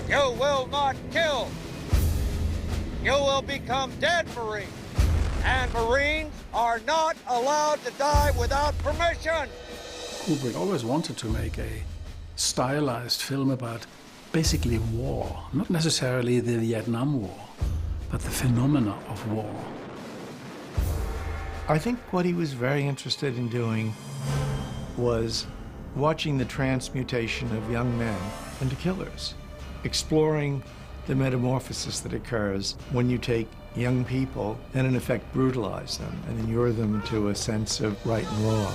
You will not kill. You will become dead Marines. And Marines are not allowed to die without permission. Kubrick always wanted to make a stylized film about basically war, not necessarily the Vietnam War, but the phenomena of war. I think what he was very interested in doing was watching the transmutation of young men into killers, exploring the metamorphosis that occurs when you take young people and in effect brutalize them and inure them to a sense of right and wrong.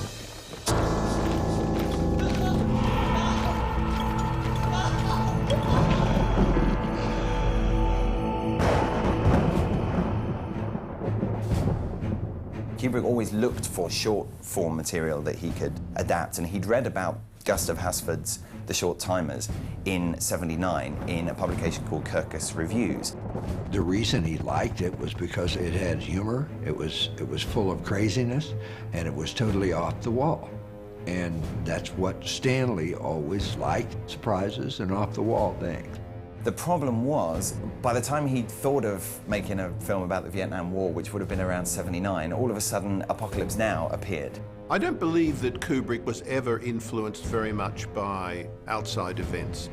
Kubrick always looked for short-form material that he could adapt, and he'd read about Gustav Hasford's The Short Timers in '79 in a publication called Kirkus Reviews. The reason he liked it was because it had humor, it was full of craziness, and it was totally off the wall. And that's what Stanley always liked, surprises and off-the-wall things. The problem was, by the time he'd thought of making a film about the Vietnam War, which would have been around '79, all of a sudden Apocalypse Now appeared. I don't believe that Kubrick was ever influenced very much by outside events.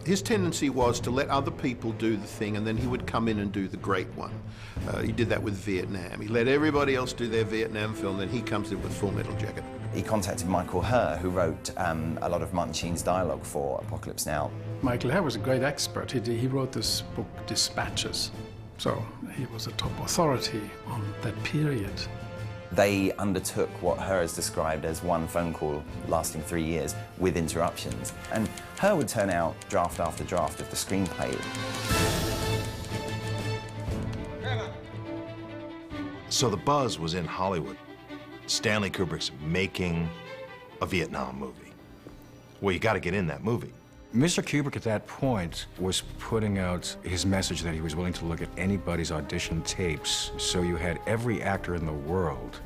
His tendency was to let other people do the thing, and then he would come in and do the great one. He did that with Vietnam. He let everybody else do their Vietnam film, then he comes in with Full Metal Jacket. He contacted Michael Herr, who wrote a lot of Martin Sheen's dialogue for Apocalypse Now. Michael Herr was a great expert. He wrote this book, Dispatches, so he was a top authority on that period. They undertook what Herr has described as one phone call lasting 3 years with interruptions. And Herr would turn out draft after draft of the screenplay. So the buzz was in Hollywood. Stanley Kubrick's making a Vietnam movie. Well, you got to get in that movie. Mr. Kubrick at that point was putting out his message that he was willing to look at anybody's audition tapes. So you had every actor in the world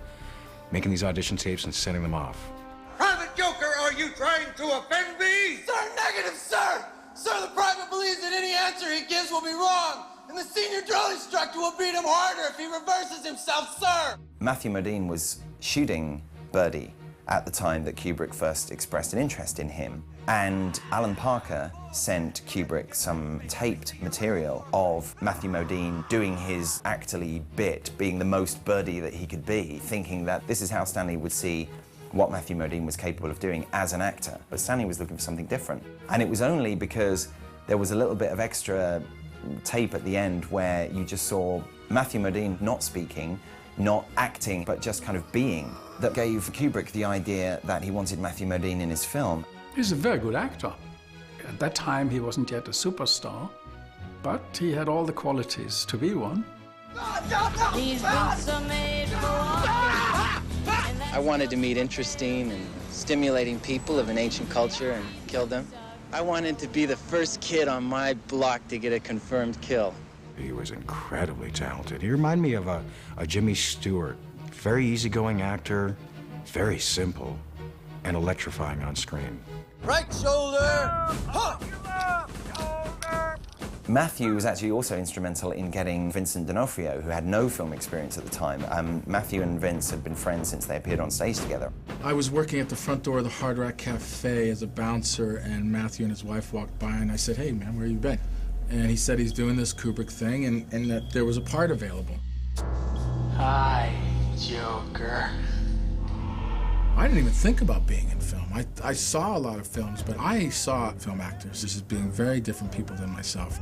making these audition tapes and sending them off. Private Joker, are you trying to offend me? Sir, negative, sir! Sir, the private believes that any answer he gives will be wrong, and the senior drill instructor will beat him harder if he reverses himself, sir! Matthew Modine was shooting Birdie at the time that Kubrick first expressed an interest in him. And Alan Parker sent Kubrick some taped material of Matthew Modine doing his actorly bit, being the most Birdie that he could be, thinking that this is how Stanley would see what Matthew Modine was capable of doing as an actor. But Stanley was looking for something different. And it was only because there was a little bit of extra tape at the end where you just saw Matthew Modine not speaking, not acting, but just kind of being, that gave Kubrick the idea that he wanted Matthew Modine in his film. He's a very good actor. At that time, he wasn't yet a superstar, but he had all the qualities to be one. These boots are made for walking. I wanted to meet interesting and stimulating people of an ancient culture and kill them. I wanted to be the first kid on my block to get a confirmed kill. He was incredibly talented. He reminded me of a Jimmy Stewart. Very easygoing actor, very simple, and electrifying on screen. Right shoulder! Huh. Matthew was actually also instrumental in getting Vincent D'Onofrio, who had no film experience at the time. Matthew and Vince had been friends since they appeared on stage together. I was working at the front door of the Hard Rock Cafe as a bouncer, and Matthew and his wife walked by, and I said, "Hey, man, where you been?" And he said he's doing this Kubrick thing, and that there was a part available. Hi, Joker. I didn't even think about being in film. I saw a lot of films, but I saw film actors as being very different people than myself.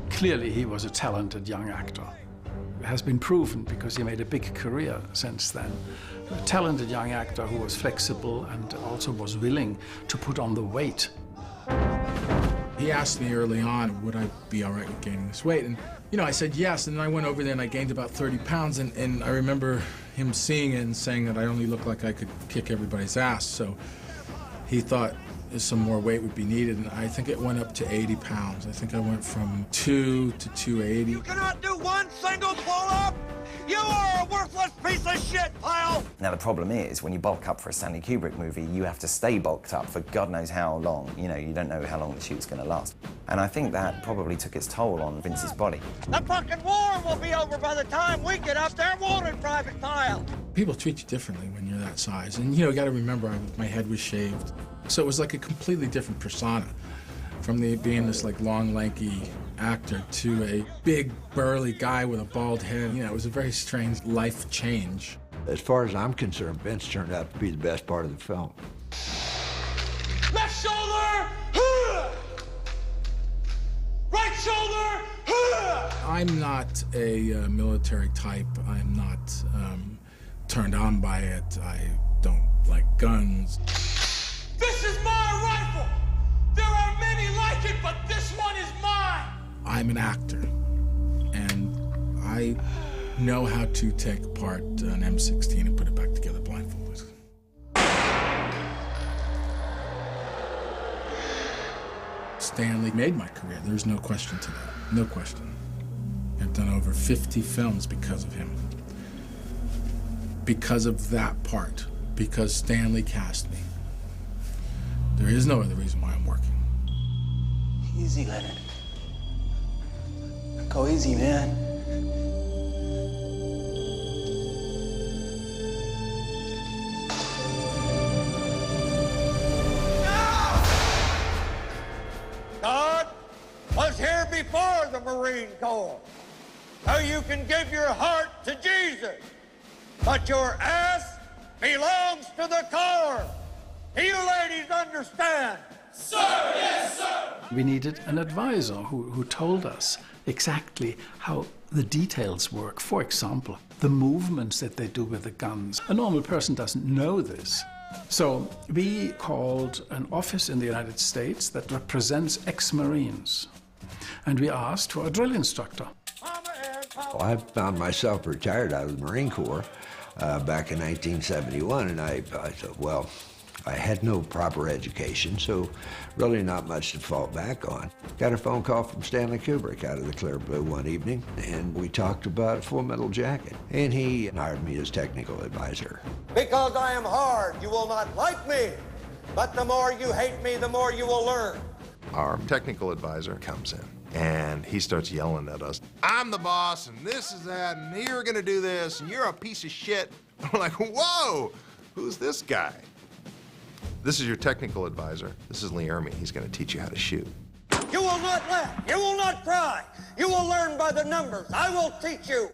Clearly, he was a talented young actor. It has been proven because he made a big career since then. A talented young actor who was flexible and also was willing to put on the weight. He asked me early on, would I be all right with gaining this weight? And, you know, I said yes, and then I went over there and I gained about 30 pounds, and I remember him seeing it and saying that I only looked like I could kick everybody's ass, so he thought some more weight would be needed, and I think it went up to 80 pounds. I think I went from 2 to 280. You cannot do one single pull-up? You are a worthless piece of shit, pal! Now, the problem is, when you bulk up for a Stanley Kubrick movie, you have to stay bulked up for God knows how long. You know, you don't know how long the shoot's going to last. And I think that probably took its toll on Vince's body. The fucking war will be over by the time we get up there, won't it, Private Pile? People treat you differently when you're that size. And, you know, you got to remember, my head was shaved. So it was like a completely different persona. From being this, like, long, lanky actor to a big, burly guy with a bald head. You know, it was a very strange life change. As far as I'm concerned, Vince turned out to be the best part of the film. Left shoulder! Right shoulder! I'm not a military type. I'm not turned on by it. I don't like guns. This is my rifle! There are many like it, but this one is mine! I'm an actor, and I know how to take apart an M16 and put it back together blindfolded. Stanley made my career. There's no question to that. No question. I've done over 50 films because of him. Because of that part. Because Stanley cast me. There is no other reason why I'm working. Easy, Leonard. Go easy, man. God was here before the Marine Corps. So you can give your heart to Jesus, but your ass belongs to the Corps. Do you ladies understand? Sir, yes, sir! We needed an advisor who told us exactly how the details work. For example, the movements that they do with the guns. A normal person doesn't know this. So we called an office in the United States that represents ex-Marines. And we asked for a drill instructor. Well, I found myself retired out of the Marine Corps back in 1971, and I thought, well, I had no proper education, so really not much to fall back on. Got a phone call from Stanley Kubrick out of the clear blue one evening, and we talked about Full Metal Jacket, and he hired me as technical advisor. Because I am hard, you will not like me. But the more you hate me, the more you will learn. Our technical advisor comes in, and he starts yelling at us. I'm the boss, and this is that, and you're gonna do this, and you're a piece of shit. We're like, whoa, who's this guy? This is your technical advisor. This is Lee Ermey. He's going to teach you how to shoot. You will not laugh. You will not cry. You will learn by the numbers. I will teach you.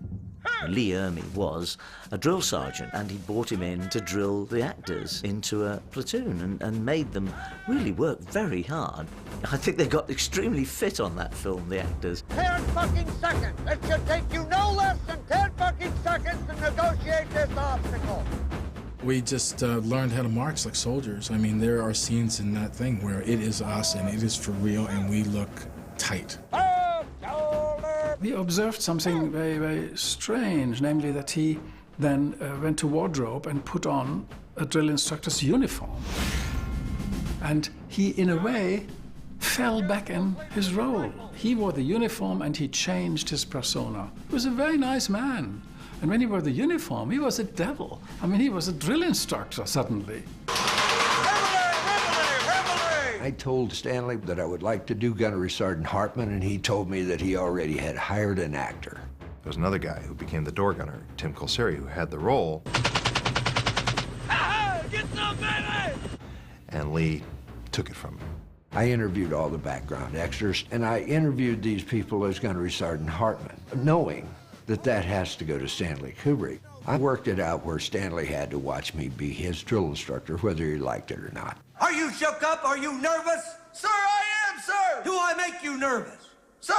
Lee Ermey was a drill sergeant, and he brought him in to drill the actors into a platoon and made them really work very hard. I think they got extremely fit on that film, the actors. 10 fucking seconds. It should take you no less than 10 fucking seconds to negotiate this obstacle. We just learned how to march like soldiers. I mean, there are scenes in that thing where it is us and it is for real and we look tight. We observed something very, very strange, namely that he then went to wardrobe and put on a drill instructor's uniform. And he, in a way, fell back in his role. He wore the uniform and he changed his persona. He was a very nice man. And when he wore the uniform, he was a devil. I mean, he was a drill instructor suddenly. I told Stanley that I would like to do Gunnery Sergeant Hartman, and he told me that he already had hired an actor. There was another guy who became the door gunner, Tim Colseri, who had the role. Get some, baby! And Lee took it from him. I interviewed all the background extras, and I interviewed these people as Gunnery Sergeant Hartman, knowing that has to go to Stanley Kubrick. I worked it out where Stanley had to watch me be his drill instructor, whether he liked it or not. Are you shook up? Are you nervous? Sir, I am, sir! Do I make you nervous? Sir!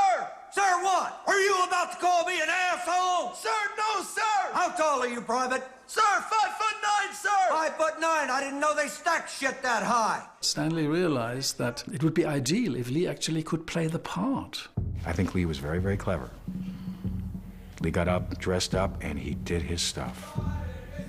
Sir, what? Are you about to call me an asshole? Sir, no, sir! How tall are you, Private? Sir, 5'9", sir! 5'9", I didn't know they stacked shit that high. Stanley realized that it would be ideal if Lee actually could play the part. I think Lee was very, very clever. Lee got up, dressed up, and he did his stuff.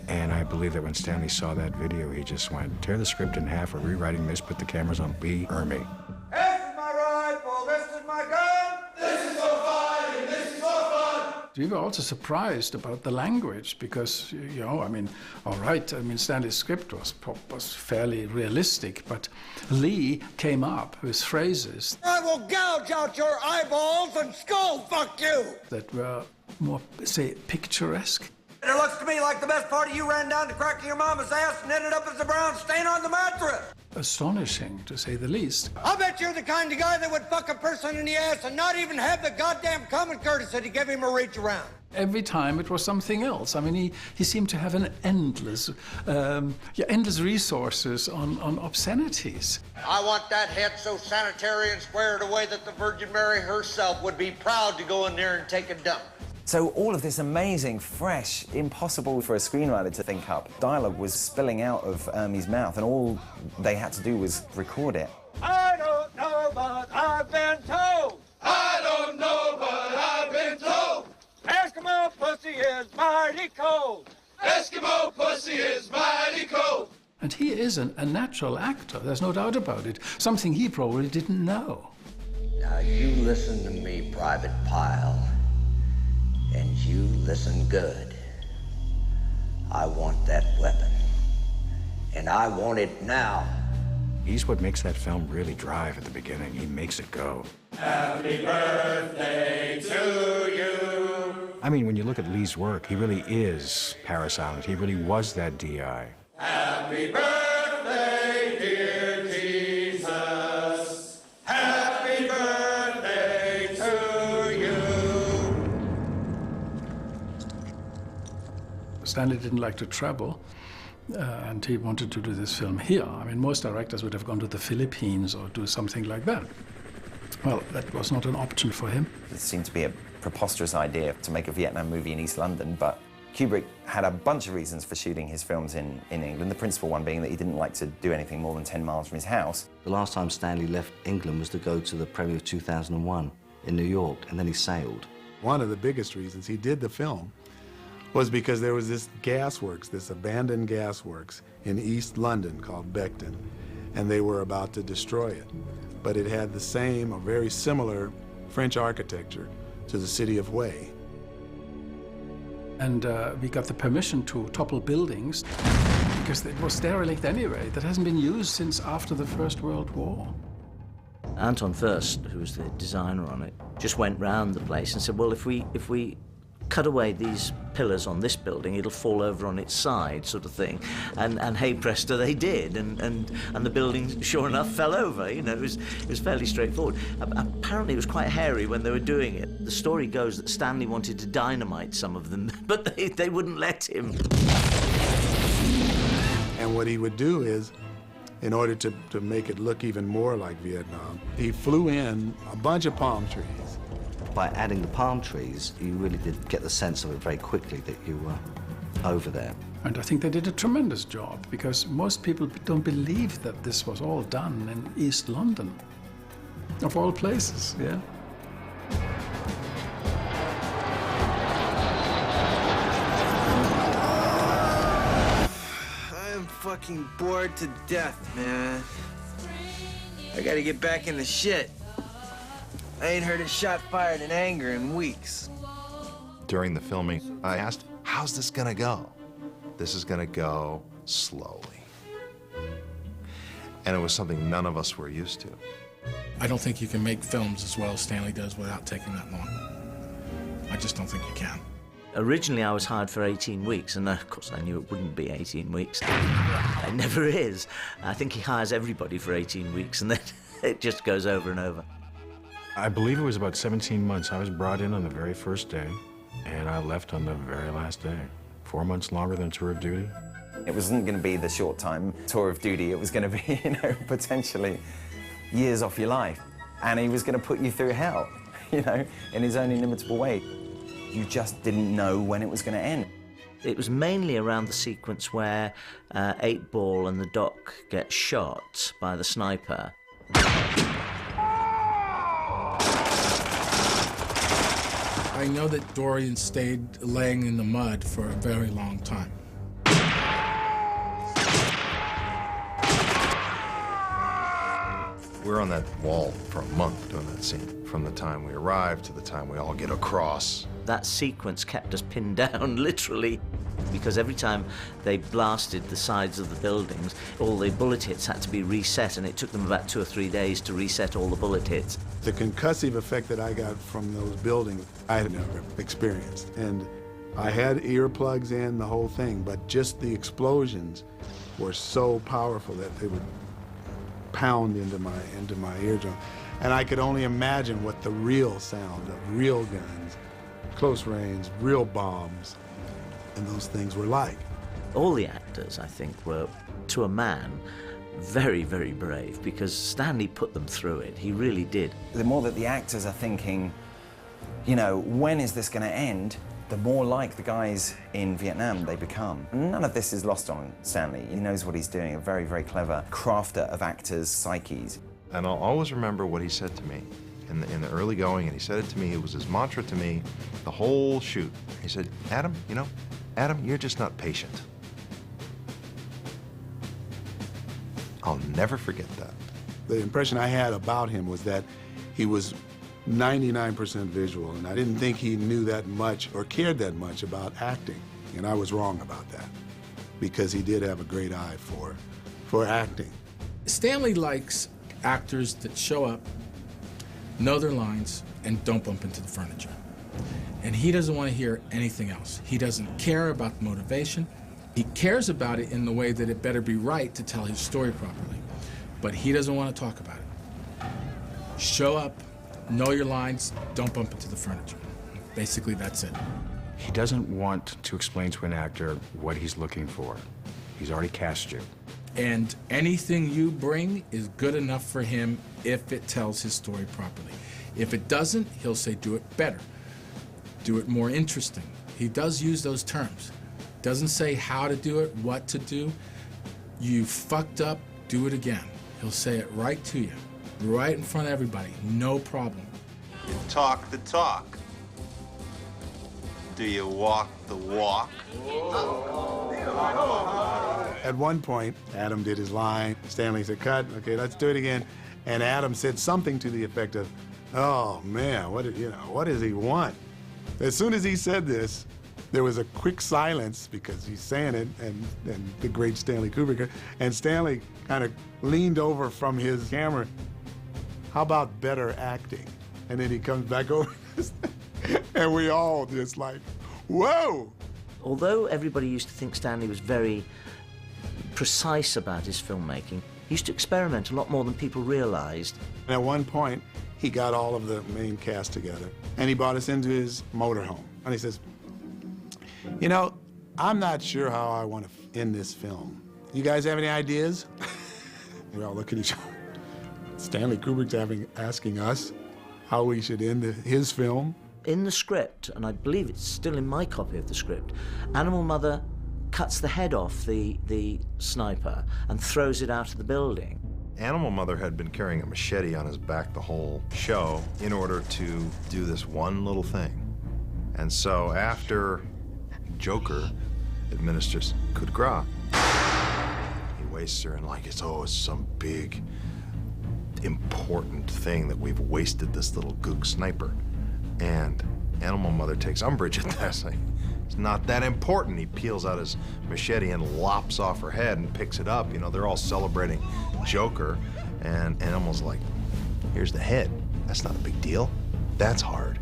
And I believe that when Stanley saw that video, he just went, tear the script in half, we're rewriting this, put the cameras on Lee Ermey. This is my rifle, this is my gun, this is for fun, and this is for fun. We were also surprised about the language because, you know, I mean, all right, I mean, Stanley's script was fairly realistic, but Lee came up with phrases I will gouge out your eyeballs and skull fuck you! that were more, say, picturesque. It looks to me like the best part of you ran down to cracking your mama's ass and ended up as a brown stain on the mattress. Astonishing, to say the least. I bet you're the kind of guy that would fuck a person in the ass and not even have the goddamn common courtesy to give him a reach around. Every time it was something else. I mean, he seemed to have an endless resources on obscenities. I want that head so sanitary and squared away that the Virgin Mary herself would be proud to go in there and take a dump. So all of this amazing, fresh, impossible for a screenwriter to think up dialogue was spilling out of Ermey's mouth, and all they had to do was record it. I don't know, but I've been told. I don't know, but I've been told. Eskimo pussy is mighty cold. Eskimo pussy is mighty cold. And he is a natural actor, there's no doubt about it. Something he probably didn't know. Now you listen to me, Private Pyle. And you listen good. I want that weapon. And I want it now. He's what makes that film really drive at the beginning. He makes it go. Happy birthday to you. I mean, when you look at Lee's work, he really is Paris Island. He really was that DI. Happy birthday, dear Jesus. Happy birthday to you. Stanley didn't like to travel, and he wanted to do this film here. I mean, most directors would have gone to the Philippines or do something like that. Well, that was not an option for him. It seemed to be a preposterous idea to make a Vietnam movie in East London, but Kubrick had a bunch of reasons for shooting his films in England, the principal one being that he didn't like to do anything more than 10 miles from his house. The last time Stanley left England was to go to the premiere of 2001 in New York, and then he sailed. One of the biggest reasons he did the film was because there was this gasworks, this abandoned gasworks in East London called Beckton, and they were about to destroy it. But it had the same or very similar French architecture to the city of Hue. And we got the permission to topple buildings because it was derelict anyway. That hasn't been used since after the First World War. Anton Furst, who was the designer on it, just went round the place and said, well, if we cut away these pillars on this building, it'll fall over on its side, sort of thing. And hey presto, they did, and the building, sure enough, fell over. You know, it was fairly straightforward. Apparently, it was quite hairy when they were doing it. The story goes that Stanley wanted to dynamite some of them, but they wouldn't let him. And what he would do is, in order to make it look even more like Vietnam, he flew in a bunch of palm trees. By adding the palm trees, you really did get the sense of it very quickly that you were over there. And I think they did a tremendous job because most people don't believe that this was all done in East London, of all places, yeah. I'm fucking bored to death, man. I gotta get back in the shit. I ain't heard a shot fired in anger in weeks. During the filming, I asked, how's this gonna go? This is gonna go slowly. And it was something none of us were used to. I don't think you can make films as well as Stanley does without taking that long. I just don't think you can. Originally, I was hired for 18 weeks, and of course, I knew it wouldn't be 18 weeks. It never is. I think he hires everybody for 18 weeks, and then it just goes over and over. I believe it was about 17 months. I was brought in on the very first day, and I left on the very last day. 4 months longer than tour of duty. It wasn't going to be the short-time tour of duty. It was going to be, you know, potentially years off your life. And he was going to put you through hell, you know, in his own inimitable way. You just didn't know when it was going to end. It was mainly around the sequence where 8-Ball and the Doc get shot by the sniper. I know that Dorian stayed laying in the mud for a very long time. We're on that wall for a month doing that scene, from the time we arrive to the time we all get across. That sequence kept us pinned down, literally, because every time they blasted the sides of the buildings, all the bullet hits had to be reset, and it took them about 2 or 3 days to reset all the bullet hits. The concussive effect that I got from those buildings, I had never experienced. And I had earplugs in, the whole thing, but just the explosions were so powerful that they would pound into my eardrum. And I could only imagine what the real sound of real guns, close range, real bombs, and those things were like. All the actors, I think, were, to a man, very, very brave, because Stanley put them through it. He really did. The more that the actors are thinking, you know, when is this going to end, the more like the guys in Vietnam they become. None of this is lost on Stanley. He knows what he's doing, a very, very clever crafter of actors' psyches. And I'll always remember what he said to me in the early going, and he said it to me, it was his mantra to me, the whole shoot. He said, Adam, you know, Adam, you're just not patient. I'll never forget that. The impression I had about him was that he was 99% visual, and I didn't think he knew that much or cared that much about acting. And I was wrong about that, because he did have a great eye for acting. Stanley likes actors that show up, know their lines, and don't bump into the furniture. And he doesn't want to hear anything else. He doesn't care about the motivation. He cares about it in the way that it better be right to tell his story properly. But he doesn't want to talk about it. Show up, know your lines, don't bump into the furniture. Basically, that's it. He doesn't want to explain to an actor what he's looking for. He's already cast you. And anything you bring is good enough for him if it tells his story properly. If it doesn't, he'll say, do it better. Do it more interesting. He does use those terms. Doesn't say how to do it, what to do. You fucked up, do it again. He'll say it right to you, right in front of everybody, no problem. You talk the talk. Do you walk the walk? At one point, Adam did his line. Stanley said, cut, okay, let's do it again. And Adam said something to the effect of, oh man, what does he want? As soon as he said this, there was a quick silence because he's saying it, and the great Stanley Kubrick, and Stanley kind of leaned over from his camera. How about better acting? And then he comes back over, and we all just like, whoa! Although everybody used to think Stanley was very precise about his filmmaking, he used to experiment a lot more than people realized. And at one point, he got all of the main cast together, and he brought us into his motorhome. And he says, you know, I'm not sure how I want to end this film. You guys have any ideas? We all look at each other. Stanley Kubrick's asking us how we should end his film. In the script, and I believe it's still in my copy of the script, Animal Mother cuts the head off the sniper and throws it out of the building. Animal Mother had been carrying a machete on his back the whole show in order to do this one little thing. And so after Joker administers coup de grace, he wastes her and like it's some big, important thing that we've wasted this little gook sniper. And Animal Mother takes umbrage at that. Like, it's not that important. He peels out his machete and lops off her head and picks it up. You know, they're all celebrating Joker, and Animal's like, here's the head. That's not a big deal. That's hard.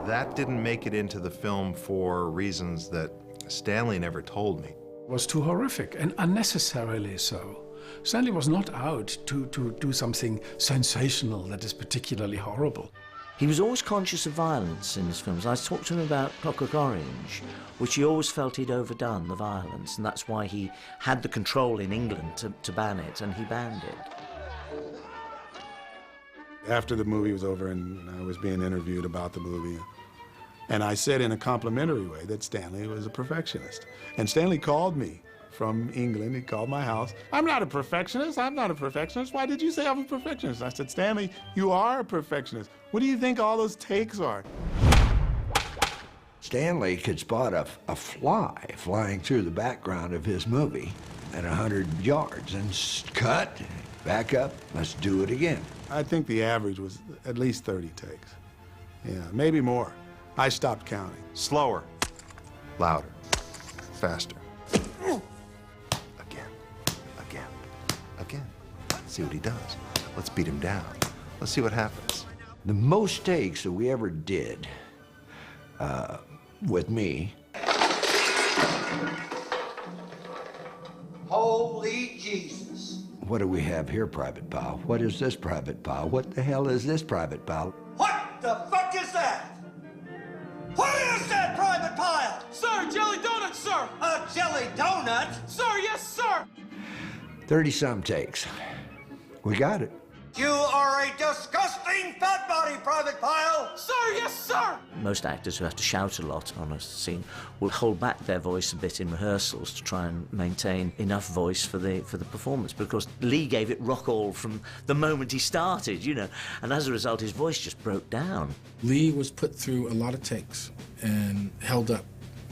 That didn't make it into the film for reasons that Stanley never told me. It was too horrific, and unnecessarily so. Stanley was not out to do something sensational that is particularly horrible. He was always conscious of violence in his films. I talked to him about Clockwork Orange, which he always felt he'd overdone the violence, and that's why he had the control in England to ban it, and he banned it. After the movie was over and I was being interviewed about the movie, and I said in a complimentary way that Stanley was a perfectionist. And Stanley called me from England. He called my house. I'm not a perfectionist. I'm not a perfectionist. Why did you say I'm a perfectionist? I said, Stanley, you are a perfectionist. What do you think all those takes are? Stanley could spot a fly flying through the background of his movie at 100 yards and cut. back up, let's do it again. I think the average was at least 30 takes. Yeah, maybe more. I stopped counting. Slower, louder, faster. Again. Let's see what he does. Let's beat him down. Let's see what happens. The most takes that we ever did with me. Holy Jesus. What do we have here, Private Pile? What is this, Private Pile? What the hell is this, Private Pile? What the fuck is that? What is that, Private Pile? Sir, jelly donuts, sir! A jelly donut? Sir, yes, sir! 30-some takes. We got it. You are a disgusting fat body, Private Pile! Sir, yes, sir! Most actors who have to shout a lot on a scene will hold back their voice a bit in rehearsals to try and maintain enough voice for the performance. Because Lee gave it rock all from the moment he started, you know, and as a result, his voice just broke down. Lee was put through a lot of takes and held up.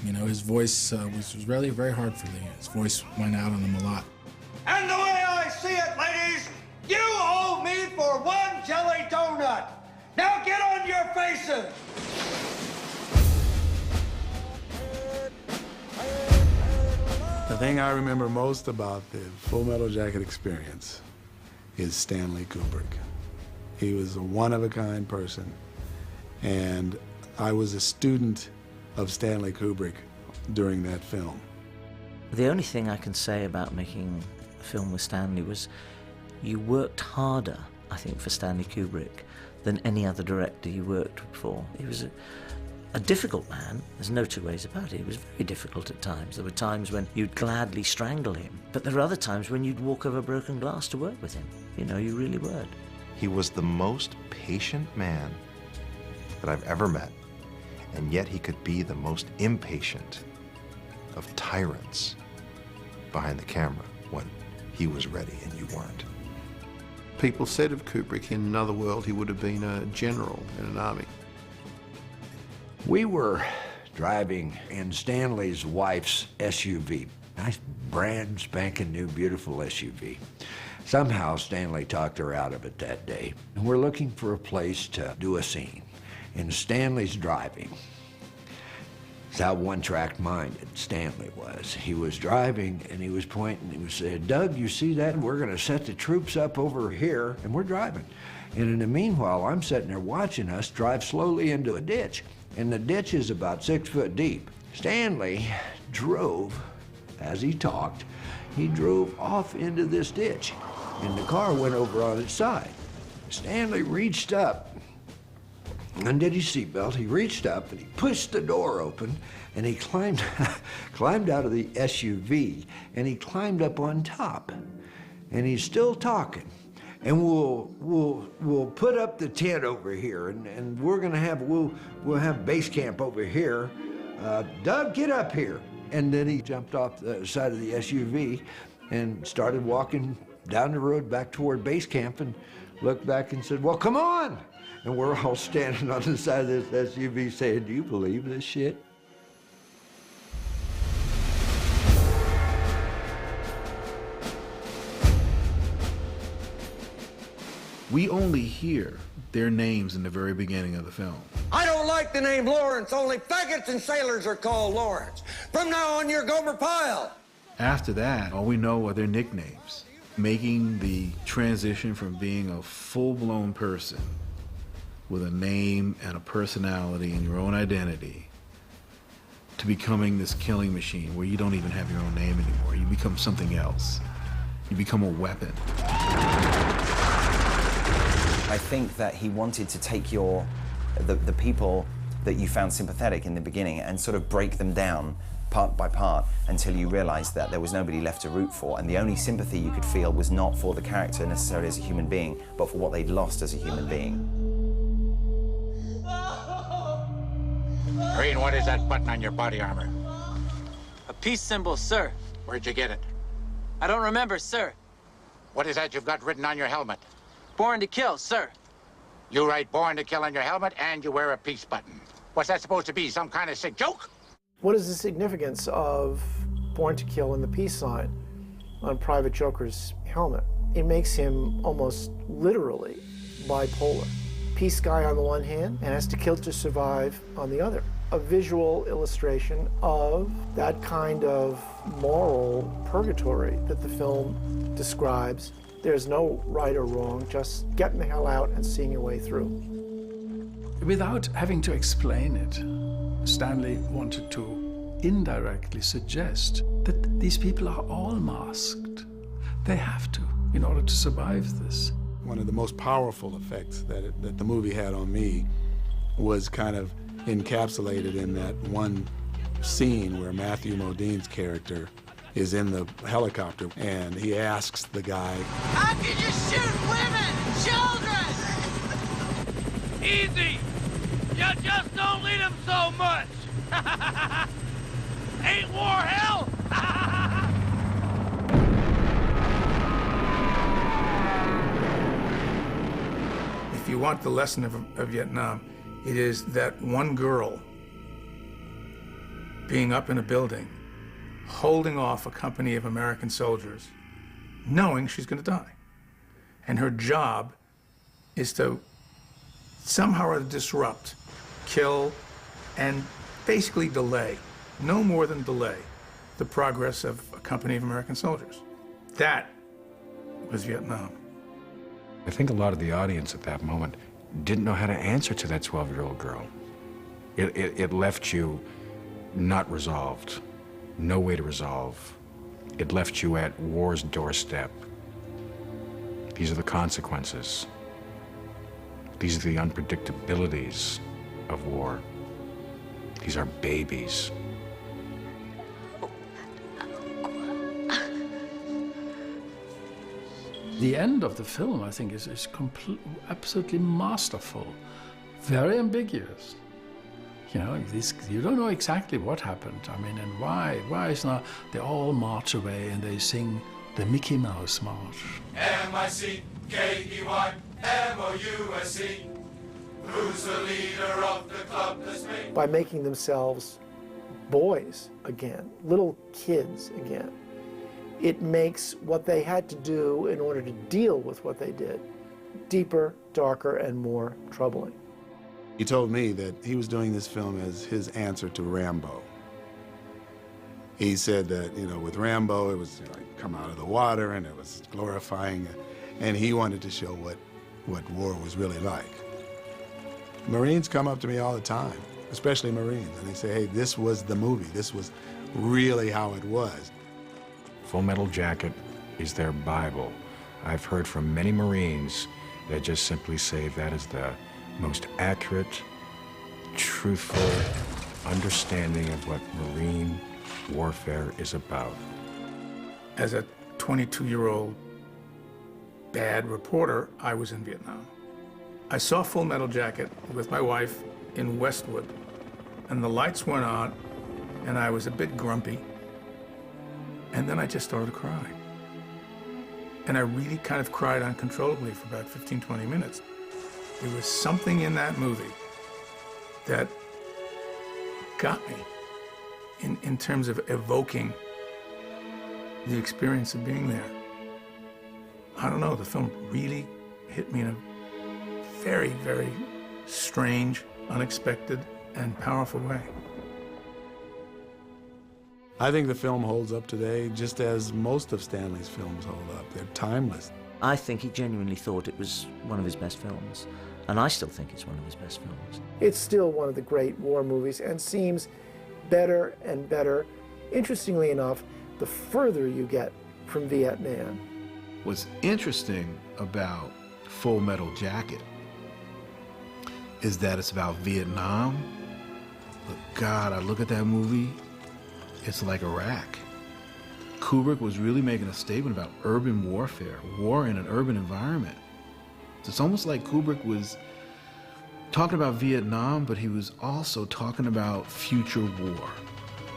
You know, his voice was really very hard for Lee. His voice went out on him a lot. And the way I see it, ladies, you owe me for one jelly donut. Now get on your faces. The thing I remember most about the Full Metal Jacket experience is Stanley Kubrick. He was a one-of-a-kind person, and I was a student of Stanley Kubrick during that film. The only thing I can say about making a film with Stanley was you worked harder, I think, for Stanley Kubrick than any other director you worked for. He was a difficult man, there's no two ways about it. He was very difficult at times. There were times when you'd gladly strangle him, but there were other times when you'd walk over broken glass to work with him. You know, you really would. He was the most patient man that I've ever met, and yet he could be the most impatient of tyrants behind the camera when he was ready and you weren't. People said of Kubrick, in another world, he would have been a general in an army. We were driving in Stanley's wife's SUV. Nice, brand spanking new, beautiful SUV. Somehow Stanley talked her out of it that day. And we're looking for a place to do a scene. And Stanley's driving. That's how one-track minded Stanley was. He was driving and he was pointing, he was saying, Doug, you see that? We're gonna set the troops up over here, and we're driving. And in the meanwhile, I'm sitting there watching us drive slowly into a ditch. And the ditch is about 6 foot deep. Stanley drove, as he talked, he drove off into this ditch. And the car went over on its side. Stanley reached up, undid his seatbelt, he reached up and he pushed the door open and he climbed out of the SUV and he climbed up on top. And he's still talking. And we'll put up the tent over here and we're gonna have, we'll have base camp over here. Doug, get up here. And then he jumped off the side of the SUV and started walking down the road back toward base camp and looked back and said, well, come on. And we're all standing on the side of this SUV saying, do you believe this shit? We only hear their names in the very beginning of the film. I don't like the name Lawrence. Only faggots and sailors are called Lawrence. From now on, you're Gomer Pyle. After that, all we know are their nicknames. Making the transition from being a full-blown person with a name and a personality and your own identity to becoming this killing machine where you don't even have your own name anymore. You become something else. You become a weapon. I think that he wanted to take the people that you found sympathetic in the beginning and sort of break them down part by part until you realized that there was nobody left to root for, and the only sympathy you could feel was not for the character necessarily as a human being, but for what they'd lost as a human being. Green, what is that button on your body armor? A peace symbol, sir. Where'd you get it? I don't remember, sir. What is that you've got written on your helmet? Born to kill, sir. You write born to kill on your helmet and you wear a peace button. What's that supposed to be, some kind of sick joke? What is the significance of Born to Kill and the peace sign on Private Joker's helmet? It makes him almost literally bipolar. Peace guy on the one hand, and has to kill to survive on the other. A visual illustration of that kind of moral purgatory that the film describes. There's no right or wrong, just getting the hell out and seeing your way through. Without having to explain it, Stanley wanted to indirectly suggest that these people are all masked. They have to, in order to survive this. One of the most powerful effects that the movie had on me was kind of encapsulated in that one scene where Matthew Modine's character is in the helicopter and he asks the guy, How can you shoot women, children? Easy. You just don't lead them so much. Ain't war hell? If you want the lesson of Vietnam, it is that one girl being up in a building, holding off a company of American soldiers, knowing she's going to die. And her job is to somehow or other disrupt, kill, and basically delay, no more than delay, the progress of a company of American soldiers. That was Vietnam. I think a lot of the audience at that moment didn't know how to answer to that 12-year-old girl. It left you not resolved, no way to resolve. It left you at war's doorstep. These are the consequences. These are the unpredictabilities of war. These are babies. The end of the film, I think, is absolutely masterful, very ambiguous. You know, you don't know exactly what happened. I mean, and why? Why is not they all march away and they sing the Mickey Mouse March? M-I-C-K-E-Y-M-O-U-S-E. Who's the leader of the club that's made? By making themselves boys again, little kids again. It makes what they had to do in order to deal with what they did deeper, darker, and more troubling. He told me that he was doing this film as his answer to Rambo. He said that, you know, with Rambo, it was like come out of the water and it was glorifying, and he wanted to show what war was really like. Marines come up to me all the time, especially Marines, and they say, hey, this was the movie. This was really how it was. Full Metal Jacket is their Bible. I've heard from many Marines that just simply say that is the most accurate, truthful understanding of what Marine warfare is about. As a 22-year-old bad reporter, I was in Vietnam. I saw Full Metal Jacket with my wife in Westwood, and the lights went on, and I was a bit grumpy. And then I just started to cry. And I really kind of cried uncontrollably for about 15, 20 minutes. There was something in that movie that got me in terms of evoking the experience of being there. I don't know, the film really hit me in a very, very strange, unexpected, and powerful way. I think the film holds up today just as most of Stanley's films hold up. They're timeless. I think he genuinely thought it was one of his best films, and I still think it's one of his best films. It's still one of the great war movies and seems better and better. Interestingly enough, the further you get from Vietnam. What's interesting about Full Metal Jacket is that it's about Vietnam, but God, I look at that movie, it's like Iraq. Kubrick was really making a statement about urban warfare, war in an urban environment. It's almost like Kubrick was talking about Vietnam, but he was also talking about future war,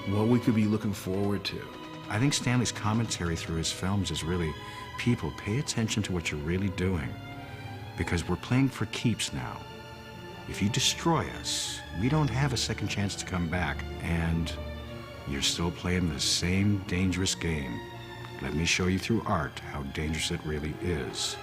what we could be looking forward to. I think Stanley's commentary through his films is really, people, pay attention to what you're really doing, because we're playing for keeps now. If you destroy us, we don't have a second chance to come back, and you're still playing the same dangerous game Let me show you through art how dangerous it really is.